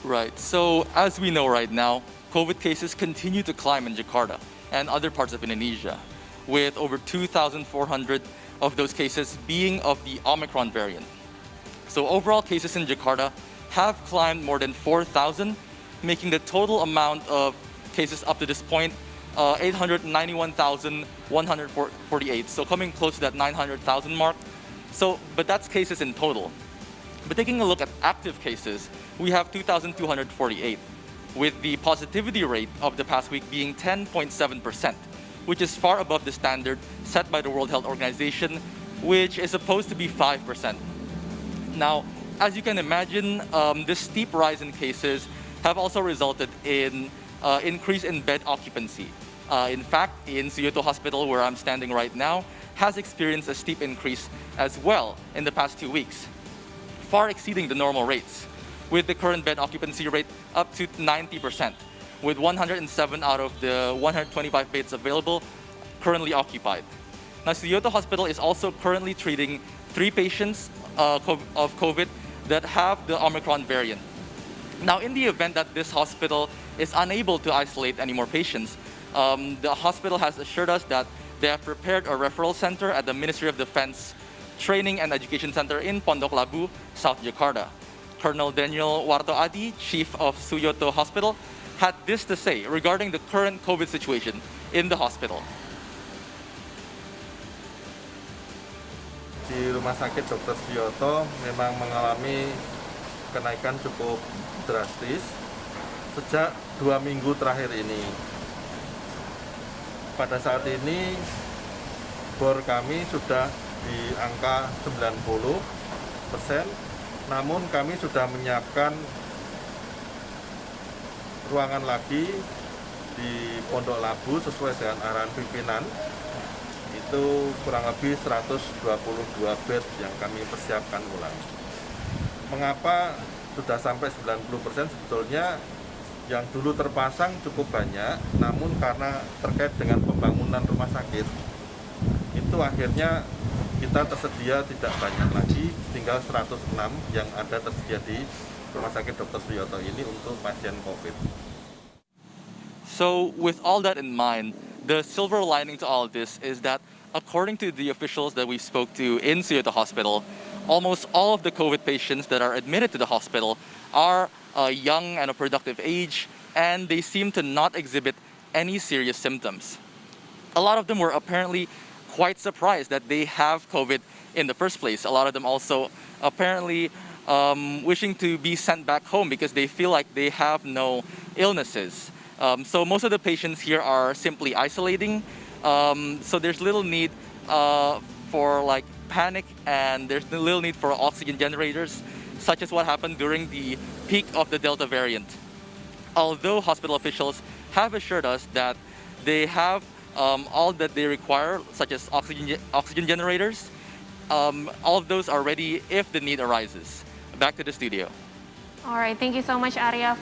Right. So as we know right now, COVID cases continue to climb in Jakarta and other parts of Indonesia, with over 2,400 of those cases being of the Omicron variant. So overall cases in Jakarta have climbed more than 4,000, making the total amount of cases up to this point 891,148. So coming close to that 900,000 mark. But that's cases in total. But taking a look at active cases, we have 2,248, with the positivity rate of the past week being 10.7%, which is far above the standard set by the World Health Organization, which is supposed to be 5%. Now, as you can imagine, this steep rise in cases have also resulted in increase in bed occupancy. In fact, in Suyoto Hospital, where I'm standing right now, has experienced a steep increase as well in the past 2 weeks, far exceeding the normal rates, with the current bed occupancy rate up to 90%, with 107 out of the 125 beds available currently occupied. Now, Suyoto Hospital is also currently treating 3 patients of COVID that have the Omicron variant. Now, in the event that this hospital is unable to isolate any more patients, the hospital has assured us that they have prepared a referral center at the Ministry of Defense Training and Education Center in Pondok Labu, South Jakarta. Colonel Daniel Warto Adi, Chief of Suyoto Hospital, had this to say regarding the current COVID situation in the hospital. Di Rumah Sakit dr.Suyoto memang mengalami kenaikan cukup drastis sejak 2 minggu terakhir ini. Pada saat ini bor kami sudah di angka 90%, namun kami sudah menyiapkan ruangan lagi di Pondok Labu sesuai dengan arahan pimpinan. Itu kurang lebih 122 bed yang kami persiapkan ulang. Mengapa sudah sampai 90%? Sebetulnya yang dulu terpasang cukup banyak, namun karena terkait dengan pembangunan rumah sakit, itu akhirnya kita tersedia tidak banyak lagi, tinggal 106 yang ada tersedia di Rumah Sakit Dr. Suyoto ini untuk pasien COVID. So with all that in mind, the silver lining to all of this is that according to the officials that we spoke to in Suyoto Hospital, almost all of the COVID patients that are admitted to the hospital are young and a productive age, and they seem to not exhibit any serious symptoms. A lot of them were apparently quite surprised that they have COVID in the first place. A lot of them also apparently wishing to be sent back home because they feel like they have no illnesses. So most of the patients here are simply isolating. So there's little need for like panic, and there's little need for oxygen generators, such as what happened during the peak of the Delta variant. Although hospital officials have assured us that they have all that they require, such as oxygen generators, all of those are ready if the need arises. Back to the studio. All right, thank you so much, Arya.